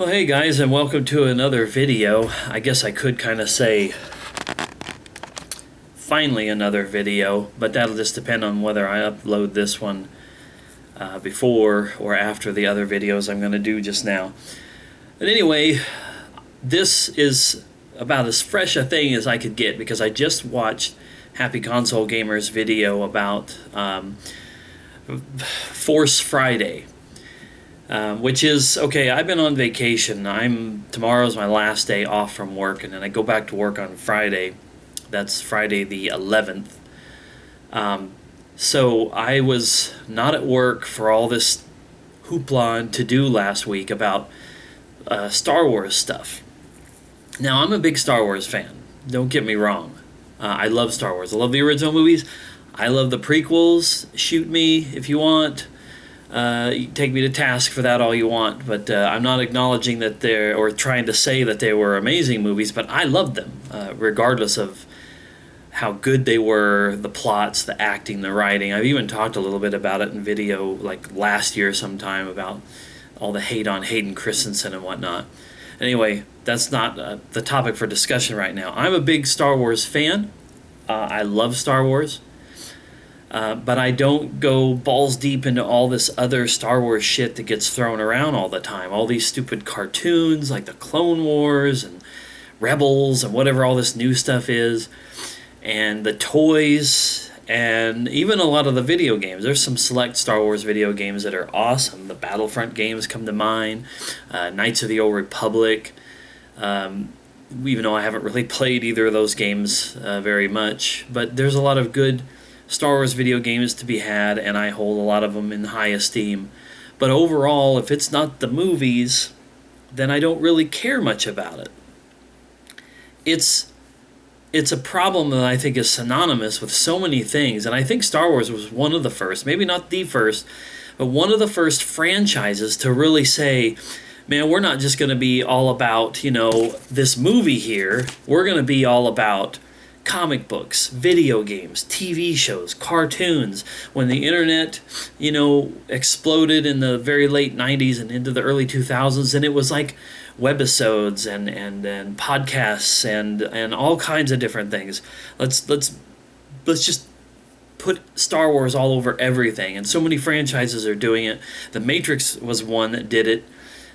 Well, hey guys, and welcome to another video. I guess I could kind of say finally another video, but that'll just depend on whether I upload this one before or after the other videos I'm going to do just now. But anyway, this is about as fresh a thing as I could get because I just watched Happy Console Gamer's video about Force Friday. Which is, okay, I've been on vacation. Tomorrow's my last day off from work, and then I go back to work on Friday. That's Friday the 11th. So I was not at work for all this hoopla and to-do last week about Star Wars stuff. Now, I'm a big Star Wars fan. Don't get me wrong. I love Star Wars. I love the original movies. I love the prequels. Shoot me if you want. You take me to task for that all you want, but I'm not acknowledging that or trying to say that they were amazing movies, but I loved them, regardless of how good they were, the plots, the acting, the writing. I've even talked a little bit about it in video, like last year sometime, about all the hate on Hayden Christensen and whatnot. Anyway, that's not the topic for discussion right now. I'm a big Star Wars fan. I love Star Wars. But I don't go balls deep into all this other Star Wars shit that gets thrown around all the time. All these stupid cartoons like the Clone Wars and Rebels and whatever all this new stuff is. And the toys and even a lot of the video games. There's some select Star Wars video games that are awesome. The Battlefront games come to mind. Knights of the Old Republic. Even though I haven't really played either of those games very much. But there's a lot of good Star Wars video games to be had, and I hold a lot of them in high esteem. But overall, if it's not the movies, then I don't really care much about it. It's a problem that I think is synonymous with so many things, and I think Star Wars was one of the first, maybe not the first, but one of the first franchises to really say, man, we're not just going to be all about, this movie here. We're going to be all about comic books, video games, TV shows, cartoons. When the internet, exploded in the very late 90s and into the early 2000s, and it was like webisodes and podcasts and all kinds of different things. Let's just put Star Wars all over everything, and so many franchises are doing it. The Matrix was one that did it.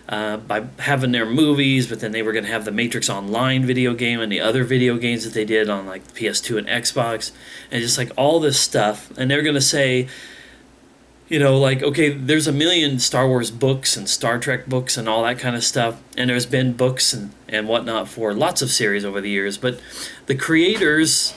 By having their movies, but then they were going to have the Matrix Online video game and the other video games that they did on like PS2 and Xbox, and just like all this stuff. And they're going to say, okay, there's a million Star Wars books and Star Trek books and all that kind of stuff, and there's been books and whatnot for lots of series over the years, but the creators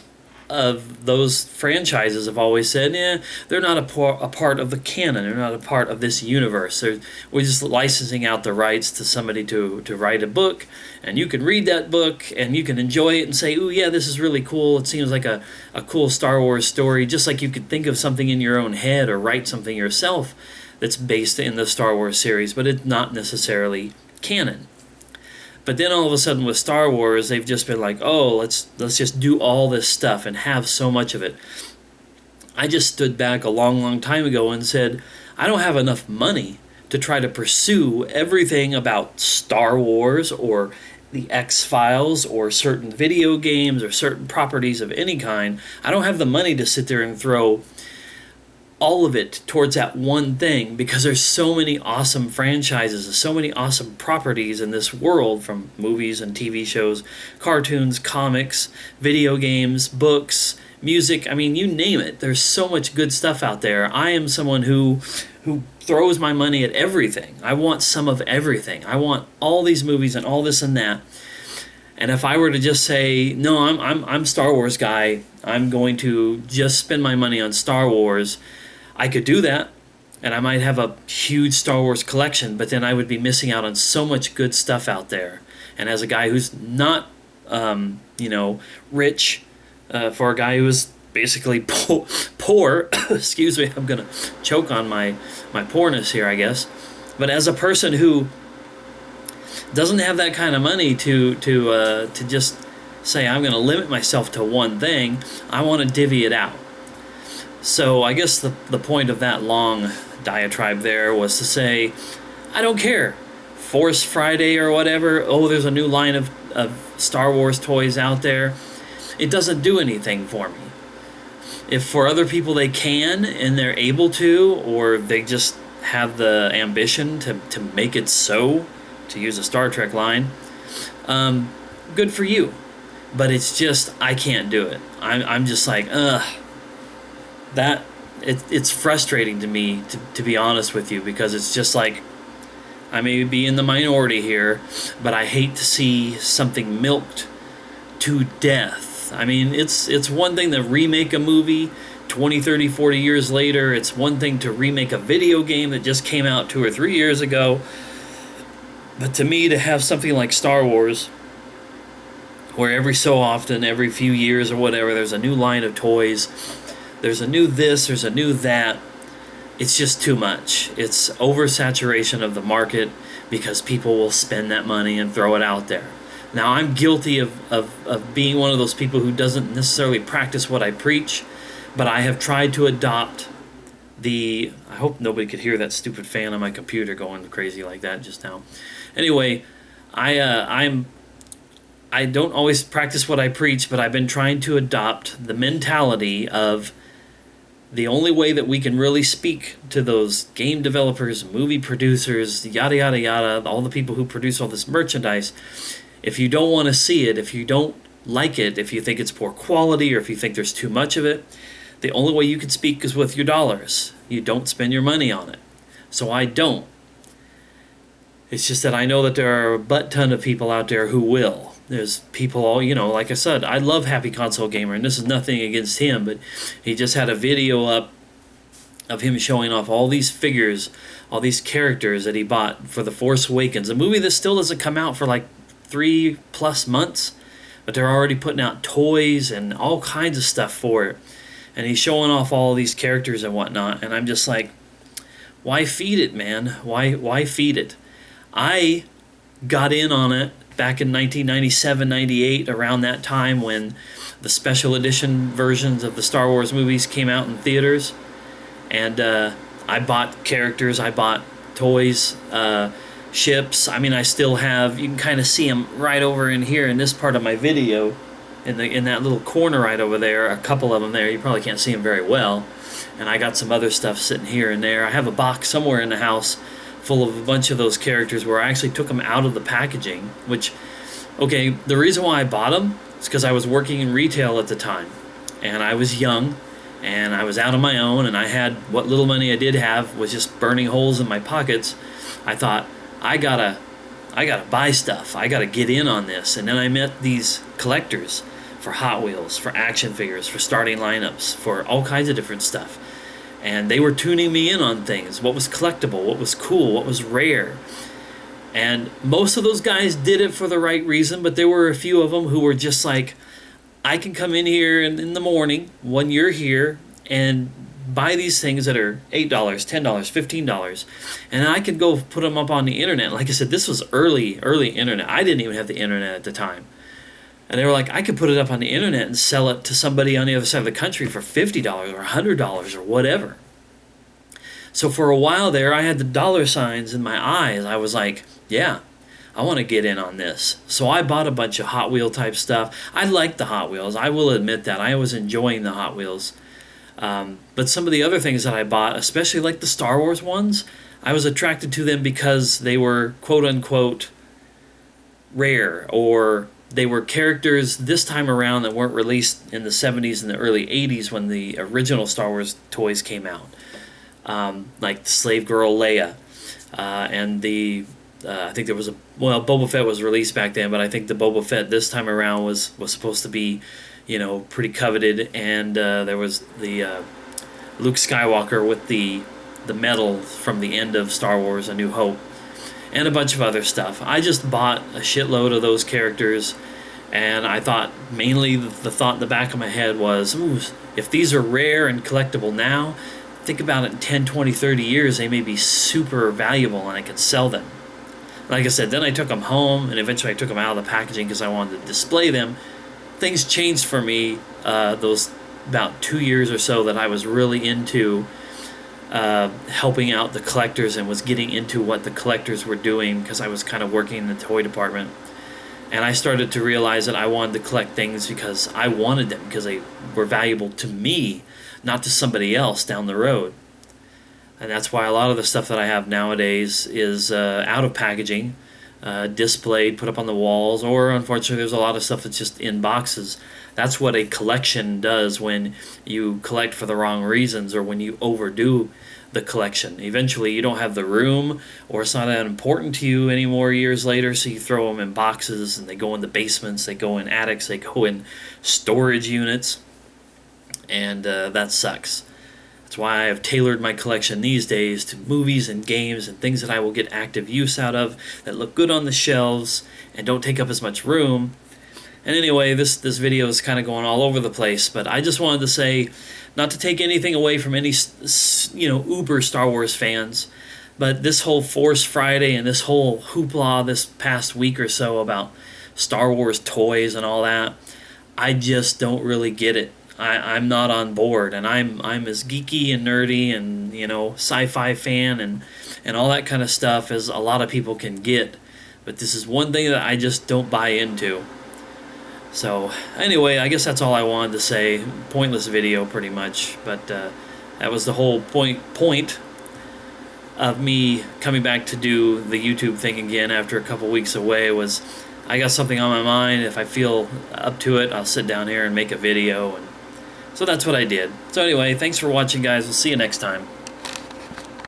of those franchises have always said, they're not a part of the canon. They're not a part of this universe. We're just licensing out the rights to somebody to write a book, and you can read that book, and you can enjoy it and say, ooh, yeah, this is really cool. It seems like a cool Star Wars story, just like you could think of something in your own head or write something yourself that's based in the Star Wars series, but it's not necessarily canon. But then all of a sudden with Star Wars, they've just been like, oh, let's just do all this stuff and have so much of it. I just stood back a long, long time ago and said, I don't have enough money to try to pursue everything about Star Wars or the X-Files or certain video games or certain properties of any kind. I don't have the money to sit there and throw all of it towards that one thing, because there's so many awesome franchises and so many awesome properties in this world, from movies and TV shows, cartoons, comics, video games, books, music. I mean, you name it. There's so much good stuff out there. I am someone who throws my money at everything. I want some of everything. I want all these movies and all this and that. And if I were to just say, no, I'm Star Wars guy, I'm going to just spend my money on Star Wars, I could do that, and I might have a huge Star Wars collection, but then I would be missing out on so much good stuff out there. And as a guy who's not, rich, for a guy who is basically poor, excuse me, I'm going to choke on my poorness here, I guess. But as a person who doesn't have that kind of money to just say, I'm going to limit myself to one thing, I want to divvy it out. So I guess the point of that long diatribe there was to say, I don't care. Force Friday or whatever, oh, there's a new line of Star Wars toys out there. It doesn't do anything for me. If for other people they can and they're able to, or they just have the ambition to make it so, to use a Star Trek line, good for you. But it's just, I can't do it. I'm just like, it's frustrating to me, to be honest with you, because it's just like, I may be in the minority here, but I hate to see something milked to death. I mean, it's one thing to remake a movie 20, 30, 40 years later. It's one thing to remake a video game that just came out 2 or 3 years ago. But to me, to have something like Star Wars, where every so often, every few years or whatever, there's a new line of toys, there's a new this, there's a new that, it's just too much. It's oversaturation of the market because people will spend that money and throw it out there. Now, I'm guilty of being one of those people who doesn't necessarily practice what I preach, but I have tried to adopt I hope nobody could hear that stupid fan on my computer going crazy like that just now. Anyway, I don't always practice what I preach, but I've been trying to adopt the mentality of the only way that we can really speak to those game developers, movie producers, yada, yada, yada, all the people who produce all this merchandise. If you don't want to see it, if you don't like it, if you think it's poor quality, or if you think there's too much of it, the only way you can speak is with your dollars. You don't spend your money on it. So I don't. It's just that I know that there are a butt ton of people out there who will. There's people all, like I said, I love Happy Console Gamer, and this is nothing against him, but he just had a video up of him showing off all these figures, all these characters that he bought for The Force Awakens, a movie that still doesn't come out for like 3+ months, but they're already putting out toys and all kinds of stuff for it. And he's showing off all these characters and whatnot, and I'm just like, why feed it, man? Why feed it? I got in on it back in 1997, 98, around that time when the special edition versions of the Star Wars movies came out in theaters. And I bought characters, I bought toys, ships. I mean, I still have, you can kind of see them right over in here in this part of my video, in that little corner right over there, a couple of them there. You probably can't see them very well. And I got some other stuff sitting here and there. I have a box somewhere in the house full of a bunch of those characters where I actually took them out of the packaging, which, okay, the reason why I bought them is because I was working in retail at the time, and I was young, and I was out on my own, and I had, what little money I did have was just burning holes in my pockets. I thought, I gotta buy stuff. I gotta get in on this. And then I met these collectors for Hot Wheels, for action figures, for starting lineups, for all kinds of different stuff. And they were tuning me in on things. What was collectible, what was cool, what was rare. And most of those guys did it for the right reason, but there were a few of them who were just like, I can come in here in the morning when you're here and buy these things that are $8, $10, $15, and I can go put them up on the internet. Like I said, this was early internet. I didn't even have the internet at the time. And they were like, I could put it up on the internet and sell it to somebody on the other side of the country for $50 or $100 or whatever. So for a while there, I had the dollar signs in my eyes. I was like, yeah, I want to get in on this. So I bought a bunch of Hot Wheel type stuff. I liked the Hot Wheels. I will admit that. I was enjoying the Hot Wheels. But some of the other things that I bought, especially like the Star Wars ones, I was attracted to them because they were quote-unquote rare, or they were characters this time around that weren't released in the 70s and the early 80s when the original Star Wars toys came out. Like the Slave Girl Leia, and I think there was Boba Fett was released back then, but I think the Boba Fett this time around was supposed to be, pretty coveted, and there was the Luke Skywalker with the medal from the end of Star Wars: A New Hope, and a bunch of other stuff. I just bought a shitload of those characters, and I thought, mainly the thought in the back of my head was, ooh, if these are rare and collectible now, think about it, in 10, 20, 30 years, they may be super valuable and I could sell them. Like I said, then I took them home, and eventually I took them out of the packaging because I wanted to display them. Things changed for me those about 2 years or so that I was really into helping out the collectors and was getting into what the collectors were doing because I was kind of working in the toy department. And I started to realize that I wanted to collect things because I wanted them, because they were valuable to me, not to somebody else down the road. And that's why a lot of the stuff that I have nowadays is out of packaging, displayed, put up on the walls, or unfortunately there's a lot of stuff that's just in boxes. That's what a collection does when you collect for the wrong reasons or when you overdo the collection. Eventually you don't have the room, or it's not that important to you anymore years later, so you throw them in boxes and they go in the basements, they go in attics, they go in storage units, and that sucks. That's why I've tailored my collection these days to movies and games and things that I will get active use out of, that look good on the shelves and don't take up as much room. And anyway, this video is kind of going all over the place, but I just wanted to say, not to take anything away from any uber Star Wars fans, but this whole Force Friday and this whole hoopla this past week or so about Star Wars toys and all that, I just don't really get it. I'm not on board, and I'm as geeky and nerdy and sci-fi fan and all that kind of stuff as a lot of people can get, but this is one thing that I just don't buy into. So anyway, I guess that's all I wanted to say. Pointless video pretty much, but that was the whole point of me coming back to do the YouTube thing again after a couple weeks away. Was I got something on my mind. If I feel up to it, I'll sit down here and make a video, and so that's what I did. So anyway, thanks for watching, guys. We'll see you next time.